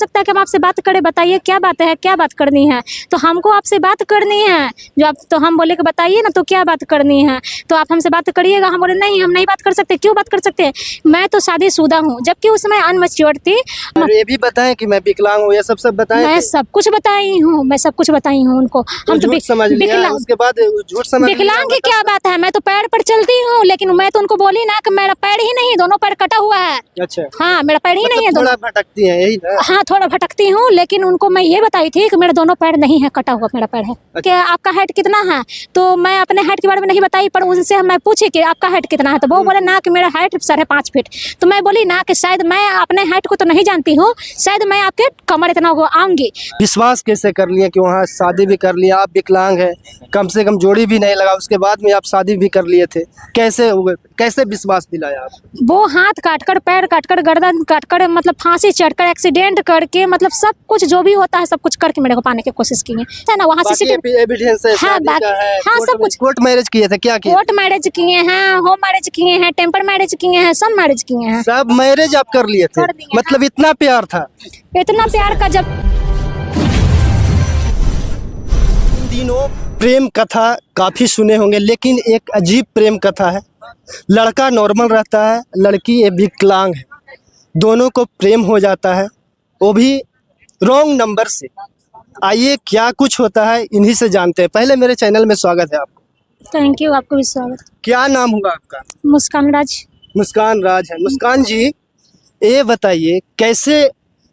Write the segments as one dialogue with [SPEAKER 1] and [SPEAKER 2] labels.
[SPEAKER 1] सकता है कि हम आपसे बात करें, बताइए क्या बात है, क्या बात करनी है। तो हमको आपसे बात करनी है जो आप, तो हम बोले कि बताइए ना तो क्या बात करनी है, तो आप हमसे बात करिएगा। हम बोले नहीं, हम नहीं बात कर सकते। क्यों बात कर सकते हैं, मैं तो शादीशुदा हूँ, जबकि उस समय अनमैच्योर थी।
[SPEAKER 2] और ये भी बताएं कि मैं विकलांग हूँ, ये सब बताएं।
[SPEAKER 1] मैं सब कुछ बताई हूँ, मैं सब कुछ बताई हूँ उनको। हम तो
[SPEAKER 2] झूठ समझ लिया, उसके बाद झूठ समझ लिया।
[SPEAKER 1] विकलांग की क्या बात है, मैं तो पैर पर चलती हूँ, लेकिन मैं तो उनको बोली ना कि मेरा पैर ही नहीं, दोनों पैर कटा हुआ है।
[SPEAKER 2] अच्छा,
[SPEAKER 1] हाँ, मेरा पैर ही नहीं है,
[SPEAKER 2] थोड़ा भटकती हैं यही ना।
[SPEAKER 1] हाँ थोड़ा भटकती हूँ, लेकिन उनको मैं ये बताई थी कि मेरे दोनों पैर नहीं है, कटा हुआ मेरा पैर है। कि आपका हाइट कितना है, तो मैं अपने हाइट के बारे में नहीं बताई, पर उनसे मैं पूछी कि आपका हाइट कितना है, तो वो बोले ना कि मेरा हाइट 5.5 फीट। तो मैं बोली ना कि शायद मैं अपने हाइट को तो नहीं जानती हूँ, शायद मैं आपके कमर इतना आऊंगी।
[SPEAKER 2] विश्वास कैसे कर लिया कि वहाँ शादी भी कर लिया, आप विकलांग है, कम से कम जोड़ी भी नहीं लगा, उसके बाद में आप शादी भी कर लिए थे, कैसे हुए, कैसे विश्वास दिलाया आप?
[SPEAKER 1] वो हाथ काटकर, पैर काटकर, गर्दन काटकर, मतलब फांसी चढ़कर, एक्सीडेंट करके, मतलब सब कुछ जो भी होता है सब कुछ करके मेरे को पाने की कोशिश की है ना। वहाँ से
[SPEAKER 2] एविडेंस है,
[SPEAKER 1] हाँ,
[SPEAKER 2] शादी का है,
[SPEAKER 1] हाँ सब कुछ।
[SPEAKER 2] कोर्ट मैरिज किए थे, क्या किए?
[SPEAKER 1] कोर्ट मैरिज किए हैं, होम मैरिज किए हैं, टेम्पर मैरिज किए हैं, सब मैरिज किए हैं।
[SPEAKER 2] सब मैरिज आप कर लिए थे?
[SPEAKER 1] कर दिए,
[SPEAKER 2] मतलब इतना प्यार था?
[SPEAKER 1] इतना प्यार का जब
[SPEAKER 2] दिनों प्रेम कथा काफी सुने होंगे, लेकिन एक अजीब प्रेम कथा है। लड़का नॉर्मल रहता है, लड़की ये विकलांग है, दोनों को प्रेम हो जाता है, वो भी रॉन्ग नंबर से। आइए क्या कुछ होता है इन्हीं से जानते हैं। पहले मेरे चैनल में स्वागत है आपको।
[SPEAKER 1] थैंक यू, आपको भी स्वागत।
[SPEAKER 2] क्या नाम हुआ आपका?
[SPEAKER 1] मुस्कान राज।
[SPEAKER 2] मुस्कान राज है। मुस्कान जी, ये बताइए कैसे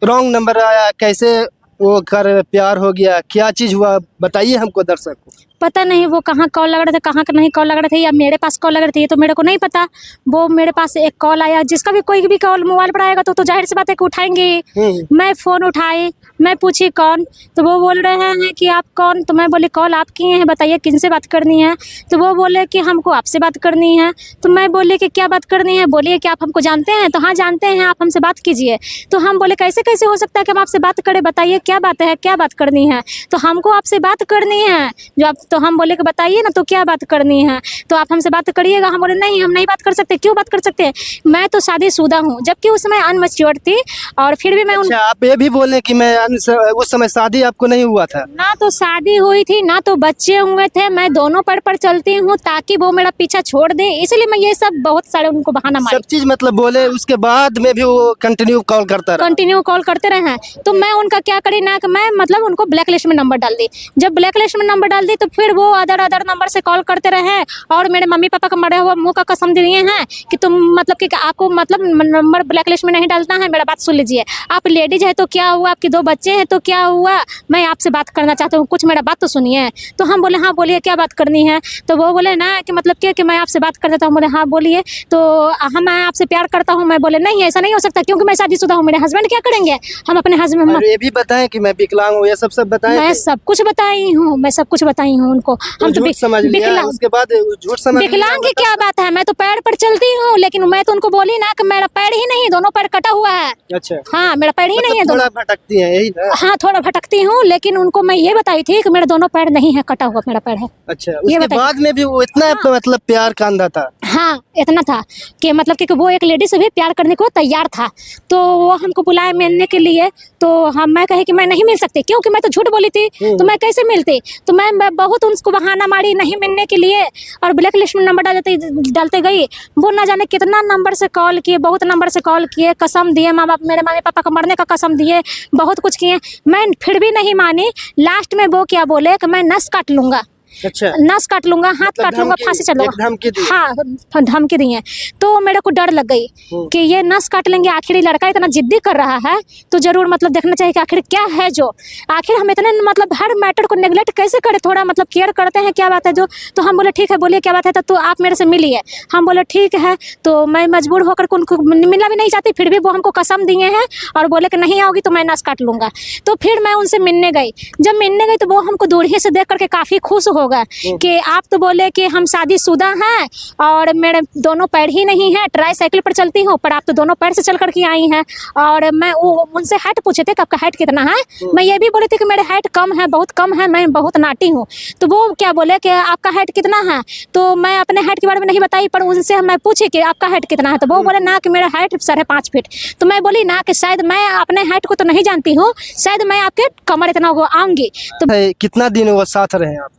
[SPEAKER 2] रॉन्ग नंबर आया, कैसे वो कर प्यार हो गया, क्या चीज हुआ, बताइए हमको, दर्शक को।
[SPEAKER 1] पता नहीं वो कहाँ कॉल लग रहा था, कहाँ का नहीं कॉल लग रहा था, या मेरे पास कॉल लग रही थी, ये तो मेरे को नहीं पता। वो मेरे पास एक कॉल आया, जिसका भी कोई भी कॉल मोबाइल पर आएगा तो जाहिर सी बात है कि उठाएंगे। मैं फ़ोन उठाई, मैं पूछी कौन, तो वो बोल रहे हैं कि आप कौन। तो मैं बोली कॉल आप किए हैं, बताइए किन से बात करनी है। तो वो बोले कि हमको आपसे बात करनी है। तो मैं बोली कि क्या बात करनी है, बोलिए कि आप हमको जानते हैं। तो हाँ जानते हैं, आप हमसे बात कीजिए। तो हम बोले कैसे कैसे हो सकता है कि हम आपसे बात करें, बताइए क्या बात है, क्या बात करनी है। तो हमको आपसे बात करनी है जो आप, तो हम बोले कि बताइए ना तो क्या बात करनी है, तो आप हमसे बात करिएगा। हम बोले नहीं, हम नहीं बात कर सकते। क्यों बात कर सकते हैं, मैं तो शादीशुदा हूँ, जबकि उस समय अनमैच्योर थी। और फिर भी मैं
[SPEAKER 2] अच्छा, आप ये भी बोले कि मैं उस समय शादी आपको नहीं हुआ था?
[SPEAKER 1] ना तो शादी हुई थी, ना तो बच्चे हुए थे। मैं दोनों पैर पर चलती हूँ ताकि वो मेरा पीछा छोड़ दे, इसलिए मैं ये सब बहुत सारे उनको बहाना मारी।
[SPEAKER 2] सब चीज मतलब बोले, उसके बाद में भी वो कंटिन्यू कॉल करता रहा?
[SPEAKER 1] कंटिन्यू कॉल करते रहे हैं। तो मैं उनका क्या करी ना कि मैं मतलब उनको ब्लैक लिस्ट में नंबर डाल दी। जब ब्लैक लिस्ट में नंबर डाल दी तो फिर वो अदर नंबर से कॉल करते रहे, और मेरे मम्मी पापा का मरे हुआ मुंह का कसम दिए हैं कि तुम मतलब कि आपको मतलब नंबर ब्लैक लिस्ट में नहीं डालना है। मेरा बात सुन लीजिए, आप लेडीज है तो क्या हुआ, आपके 2 बच्चे हैं तो क्या हुआ, मैं आपसे बात करना चाहता हूँ, कुछ मेरा बात तो सुनिए। तो हम बोले हाँ बोलिए क्या बात करनी है। तो वो बोले ना कि मतलब क्या कि मैं आपसे बात कर देता हूँ। बोले हाँ बोलिए। तो हम मैं आपसे प्यार करता हूँ। मैं बोले नहीं ऐसा नहीं हो सकता, क्योंकि मैं शादीशुदा हूँ, मेरे हस्बैंड क्या करेंगे। हम अपने हस्बैंड,
[SPEAKER 2] ये भी बताएं कि मैं विकलांग हूँ, ये सब बताएं।
[SPEAKER 1] मैं सब कुछ बताई हूँ, मैं सब कुछ बताई हूँ उनको। हम तो
[SPEAKER 2] झूठ समझ लिया, उसके बाद झूठ समझ लिया।
[SPEAKER 1] विकलांग की क्या बात है, मैं तो पैर पर चलती हूँ, लेकिन मैं तो उनको बोली ना कि मेरा पैर ही नहीं, दोनों पैर कटा हुआ है।
[SPEAKER 2] अच्छा,
[SPEAKER 1] हाँ मेरा पैर ही नहीं है,
[SPEAKER 2] थोड़ा भटकती हैं यही ना।
[SPEAKER 1] हाँ थोड़ा भटकती हूँ, लेकिन उनको मैं ये बताई थी कि मेरे दोनों पैर नहीं है, कटा हुआ मेरा पैर है।
[SPEAKER 2] अच्छा, उसके बाद में भी वो इतना मतलब प्यार का अंधा था?
[SPEAKER 1] हाँ इतना था कि मतलब कि वो एक लेडी से भी प्यार करने को तैयार था। तो वो हमको बुलाए मिलने के लिए, तो हम मैं कहे कि मैं नहीं मिल सकती, क्योंकि मैं तो झूठ बोली थी, तो मैं कैसे मिलती। तो मैं बहुत उनको बहाना मारी नहीं मिलने के लिए, और ब्लैक लिस्ट में नंबर डालते गई। वो ना जाने कितना नंबर से कॉल किए, बहुत नंबर से कॉल किए, कसम दिए, माँ बाप मेरे मम्मी पापा को मरने का कसम दिए, बहुत कुछ किए। मैं फिर भी नहीं मानी। लास्ट में वो क्या बोले कि मैं नस काट लूँगा।
[SPEAKER 2] अच्छा,
[SPEAKER 1] नस काट लूंगा, हाथ काट लूंगा, फांसी चढ़ूंगा। हाँ धमकी दी है। तो मेरे को डर लग गई कि ये नस काट लेंगे, आखिर ये लड़का इतना जिद्दी कर रहा है तो जरूर मतलब देखना चाहिए कि आखिर क्या है जो, आखिर हम इतने मतलब हर मैटर को नेगलेक्ट कैसे करें, थोड़ा मतलब केयर करते हैं, क्या बात है जो। तो हम बोले ठीक है बोलिए क्या बात है, तो आप मेरे से मिलिए। हम बोले ठीक है। तो मैं मजबूर होकर उनको मिलना भी नहीं चाहती, फिर भी वो हमको कसम दिए हैं और बोले कि नहीं आओगी तो मैं नस काट लूंगा। तो फिर मैं उनसे मिलने गई। जब मिलने गई तो वो हमको दूर ही से देख करके काफ़ी खुश हो होगा कि आप तो बोले कि हम शादीशुदा हैं और मेरे दोनों पैर ही नहीं है, ट्राई साइकिल पर चलती हूँ, पर आप तो दोनों पैर से चल करके आई हैं। और मैं उनसे हाइट पूछे थे कि आपका हाइट कितना है, मैं ये भी बोली थी कि मेरे हाइट कम है, बहुत कम है, मैं बहुत नाटी हूँ। तो वो क्या बोले कि आपका हाइट कितना है, तो मैं अपने हाइट के बारे में नहीं बताई, पर उनसे मैं पूछी कि आपका हाइट कितना है, तो वो बोले ना कि मेरा हाइट 5.5 फीट। तो मैं बोली ना कि शायद मैं अपने हाइट को तो नहीं जानती हूँ, शायद मैं आपके कमर इतना हो आऊंगी। तो
[SPEAKER 2] कितना दिन वो साथ रहे आप?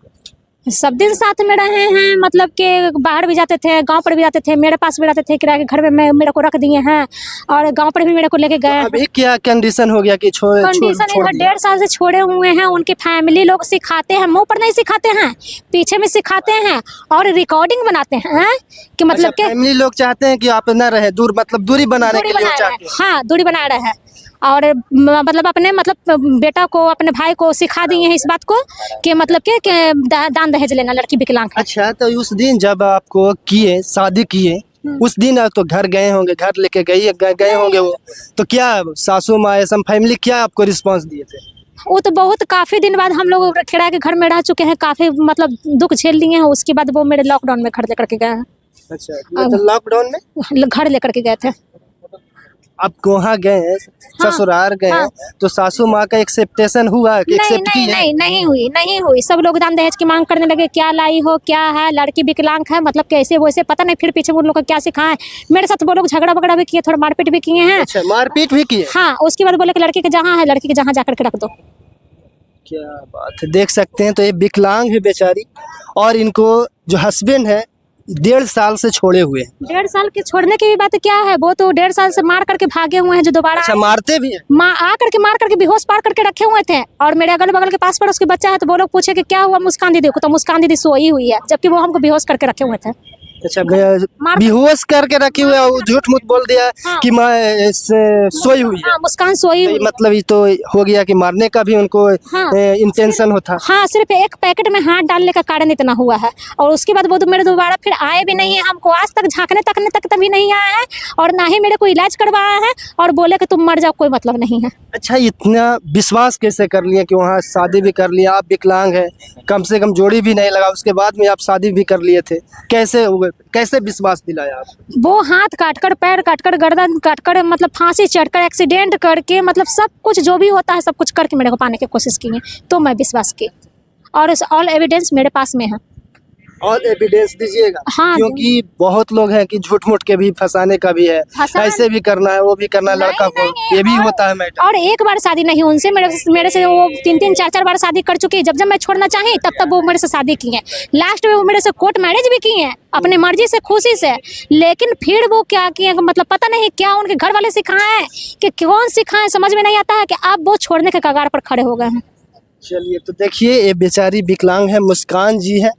[SPEAKER 1] सब दिन साथ में रहे हैं, मतलब कि बाहर भी जाते थे, गांव पर भी जाते थे, मेरे पास भी रहते थे, किराए के घर में मेरे को रख दिए हैं और गांव पर भी मेरे को लेके गए।
[SPEAKER 2] अभी क्या कंडीशन हो गया कि
[SPEAKER 1] कंडीशन इधर 1.5 साल से छोड़े हुए हैं। उनकी फैमिली लोग सिखाते हैं, मुंह पर नहीं सिखाते हैं, पीछे में सिखाते हैं और रिकॉर्डिंग बनाते हैं कि मतलब कि
[SPEAKER 2] फैमिली लोग चाहते हैं कि आप न रहे दूर, मतलब दूरी बनाने के लिए चाहते हैं।
[SPEAKER 1] हाँ, दूरी बना रहे हैं और मतलब अपने मतलब बेटा को, अपने भाई को सिखा दिए हैं इस बात को कि मतलब कि दान दहेज लेना लड़की विकलांग है।
[SPEAKER 2] अच्छा, तो उस दिन जब आपको किए, शादी किए, उस दिन आप तो घर गए होंगे, घर लेके गए होंगे वो, तो क्या सासू माँ सब फैमिली क्या आपको रिस्पांस दिए थे?
[SPEAKER 1] वो तो बहुत काफ़ी दिन बाद हम लोग किराए के घर में रह चुके हैं, काफ़ी मतलब दुख झेल लिए हैं। उसके बाद वो मेरे लॉकडाउन में घर लेकर के गए हैं।
[SPEAKER 2] अच्छा, तो लॉकडाउन में
[SPEAKER 1] घर लेकर के गए थे।
[SPEAKER 2] आप वहाँ गए, ससुराल गए, तो सासू माँ का एक्सेप्टेशन हुआ कि एक्सेप्ट की है?
[SPEAKER 1] नहीं हुई। सब लोग दान दहेज की मांग करने लगे, क्या लाई हो, क्या है, लड़की विकलांग है, मतलब कैसे वैसे पता नहीं। फिर पीछे वो लोग क्या सिखाए, मेरे साथ वो लोग झगड़ा वगड़ा भी किए, थोड़ा मारपीट भी किए हैं।
[SPEAKER 2] अच्छा, मारपीट भी किए?
[SPEAKER 1] हाँ, उसके बाद बोले कि लड़की के जहाँ है, लड़की के जहाँ जाकर के रख दो।
[SPEAKER 2] क्या बात है, देख सकते हैं। तो ये विकलांग है बेचारी, और इनको जो हस्बैंड है 1.5 साल से छोड़े हुए हैं।
[SPEAKER 1] 1.5 साल के छोड़ने की भी बात क्या है, वो तो 1.5 साल से मार करके भागे हुए हैं, जो दोबारा
[SPEAKER 2] अच्छा, मारते भी हैं?
[SPEAKER 1] मार करके बेहोश पार करके रखे हुए थे। और मेरे अगल बगल के पास पड़ोस के बच्चा है, तो वो लोग पूछे कि क्या हुआ मुस्कान दीदी को, तो मुस्कान दीदी सोई हुई है, जबकि वो हमको बेहोश करके रखे हुए थे।
[SPEAKER 2] अच्छा, बेहोश करके रखे हुए, झूठ मूठ बोल दिया कि मैं सोई हुई है।
[SPEAKER 1] मुस्कान सोई हुई,
[SPEAKER 2] मतलब ये तो हो गया कि मारने का भी उनको इंटेंशन होता।
[SPEAKER 1] हाँ, सिर्फ एक पैकेट में हाथ डालने का कारण इतना हुआ है। और उसके बाद वो तो मेरे दोबारा फिर आए भी नहीं है, हमको आज तक झांकने तक तभी नहीं आया है, और ना ही मेरे को इलाज करवाया है, और बोले कि तुम मर जाओ, कोई मतलब नहीं है।
[SPEAKER 2] अच्छा, इतना विश्वास कैसे कर लिया कि वहाँ शादी भी कर लिया? आप विकलांग है, कम से कम जोड़ी भी नहीं लगा, उसके बाद में आप शादी भी कर लिए थे, कैसे विश्वास दिलाया आप?
[SPEAKER 1] वो हाथ काटकर, पैर काटकर, गर्दन काटकर, मतलब फांसी चढ़कर, एक्सीडेंट करके, मतलब सब कुछ जो भी होता है सब कुछ करके मेरे को पाने की कोशिश की है, तो मैं विश्वास की। और ऑल एविडेंस मेरे पास में है।
[SPEAKER 2] और एविडेंस दीजिएगा।
[SPEAKER 1] हाँ,
[SPEAKER 2] क्योंकि बहुत लोग हैं कि झूठ मूठ के भी फंसाने का भी है, ऐसे भी करना है, वो भी करना है लड़का को, ये भी होता है मैडम।
[SPEAKER 1] और एक बार शादी नहीं, उनसे मेरे से वो 3-3, 4-4 बार शादी कर चुकी है। जब मैं छोड़ना चाही तब वो मेरे से शादी की है। लास्ट में वो मेरे से कोर्ट मैरिज भी की है, अपने मर्जी से, खुशी से। लेकिन फिर वो क्या किए, मतलब पता नहीं क्या उनके घर वाले सिखाए कि कौन सिखाए, समझ में नहीं आता है कि आप वो छोड़ने के कगार पर खड़े हो गए हैं।
[SPEAKER 2] चलिए, तो देखिए ये बेचारी विकलांग है, मुस्कान जी है,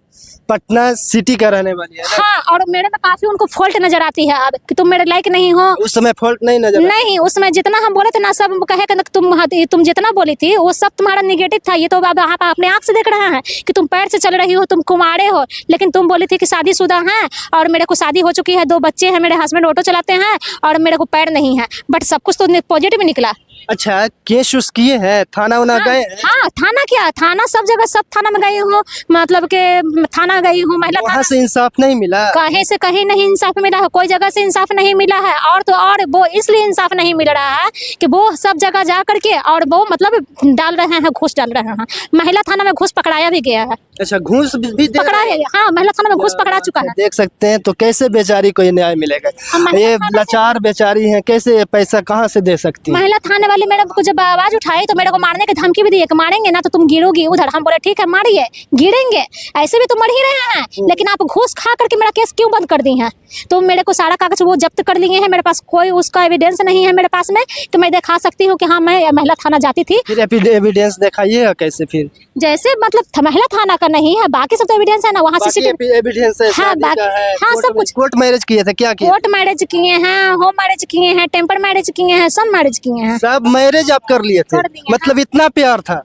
[SPEAKER 2] पटना सिटी का रहने वाली है।
[SPEAKER 1] हाँ, और मेरे में काफी उनको फॉल्ट नजर आती है अब कि तुम मेरे लायक नहीं हो।
[SPEAKER 2] उस समय फॉल्ट नहीं नजर
[SPEAKER 1] नहीं, उस समय जितना हम बोले थे ना, सब कहे कि तुम जितना बोली थी वो सब तुम्हारा निगेटिव था। ये तो अब आप अपने आँख से देख रहे हैं कि तुम पैर से चल रही हो, तुम कुमारे हो, लेकिन तुम बोली थी कि शादीशुदा हैं, और मेरे को शादी हो चुकी है, 2 बच्चे हैं, मेरे हस्बैंड ऑटो चलाते हैं, और मेरे को पैर नहीं है। बट सब कुछ तो पॉजिटिव निकला।
[SPEAKER 2] अच्छा, केस उस किए हैं, थाना उना गए?
[SPEAKER 1] हाँ, थाना क्या, थाना सब जगह, सब थाना में गई हूँ, मतलब के थाना गई हूँ, महिला
[SPEAKER 2] वहाँ से इंसाफ नहीं मिला?
[SPEAKER 1] कहीं से कहीं नहीं इंसाफ मिला है, कोई जगह से इंसाफ नहीं मिला है। और तो और वो इसलिए इंसाफ नहीं मिल रहा है कि वो सब जगह जा करके और वो मतलब डाल रहे हैं, घूस डाल रहे हैं। महिला थाना में घूस पकड़ाया भी गया है।
[SPEAKER 2] अच्छा, घूस भी
[SPEAKER 1] पकड़ा है? हाँ, महिला थाना में घूस पकड़ा चुका है।
[SPEAKER 2] देख सकते हैं। तो कैसे बेचारी को ये न्याय मिलेगा? ये लाचार बेचारी है, कैसे पैसा कहाँ से दे सकती है?
[SPEAKER 1] महिला थाने वाली मैडम को जब आवाज उठाई तो मेरे को मारने की धमकी भी दी कि मारेंगे ना तो तुम गिरोगी उधर। हम बोले ठीक है, मारिए, गिरेंगे, ऐसे भी तो मर ही रहे हैं, लेकिन आप घूस खा करके मेरा केस क्यों बंद कर दी हैं? तो मेरे को सारा कागज वो जब्त कर लिए हैं। मेरे पास कोई उसका एविडेंस नहीं है मेरे पास में कि मैं दिखा सकती हूँ कि हाँ मैं महिला थाना जाती थी।
[SPEAKER 2] फिर एविडेंस दिखाइएगा कैसे? फिर
[SPEAKER 1] जैसे मतलब महिला थाना का नहीं है, बाकी सब तो एविडेंस है ना, वहाँ सीसीटीवी
[SPEAKER 2] एविडेंस है।
[SPEAKER 1] हाँ, हाँ, सब कुछ।
[SPEAKER 2] कोर्ट मैरिज किए थे? क्या किए?
[SPEAKER 1] कोर्ट मैरिज किए हैं, होम मैरिज किए हैं, टेम्पर मैरिज किए हैं, सब मैरिज किए हैं।
[SPEAKER 2] सब मैरिज आप कर लिए थे? मतलब इतना प्यार था?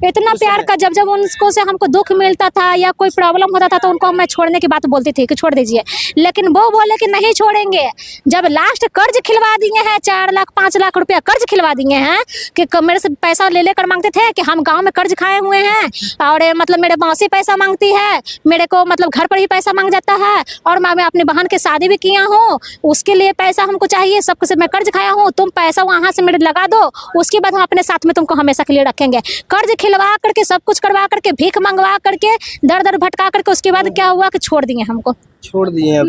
[SPEAKER 1] इतना प्यार का जब जब उनको से हमको दुख मिलता था या कोई प्रॉब्लम होता था तो उनको मैं छोड़ने की बात बोलती थी कि छोड़ दीजिए, लेकिन वो बोले कि नहीं छोड़ेंगे। जब लास्ट कर्ज खिलवा दिए हैं 4 लाख 5 लाख रुपया कर्ज खिलवा दिए हैं कि मेरे से पैसा ले लेकर मांगते थे कि हम गाँव में कर्ज खाए हुए हैं और मतलब मेरे मौसी पैसा मांगती है, मेरे को मतलब घर पर ही पैसा मांग जाता है और मैं अपनी बहन की शादी भी किया हूँ, उसके लिए पैसा हमको चाहिए, सबको से मैं कर्ज खाया हूँ, तुम पैसा वहाँ से मेरे लगा दो, उसके बाद हम अपने साथ में तुमको हमेशा के लिए रखेंगे। कर्ज खिलवा करके सब कुछ करवा करके भीख मंगवा करके दर दर भटका करके उसके बाद क्या हुआ कि छोड़ दिए हमको।
[SPEAKER 2] छोड़ दिए हैं।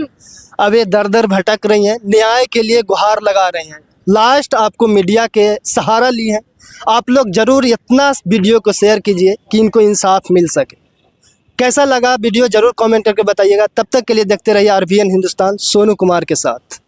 [SPEAKER 2] अब ये दर दर भटक रही हैं, न्याय के लिए गुहार लगा रहे हैं। लास्ट आपको मीडिया के सहारा ली है। आप लोग जरूर इतना वीडियो को शेयर कीजिए कि इनको इंसाफ मिल सके। कैसा लगा वीडियो जरूर कमेंट करके बताइएगा। तब तक के लिए देखते रहिए RVN हिंदुस्तान सोनू कुमार के साथ।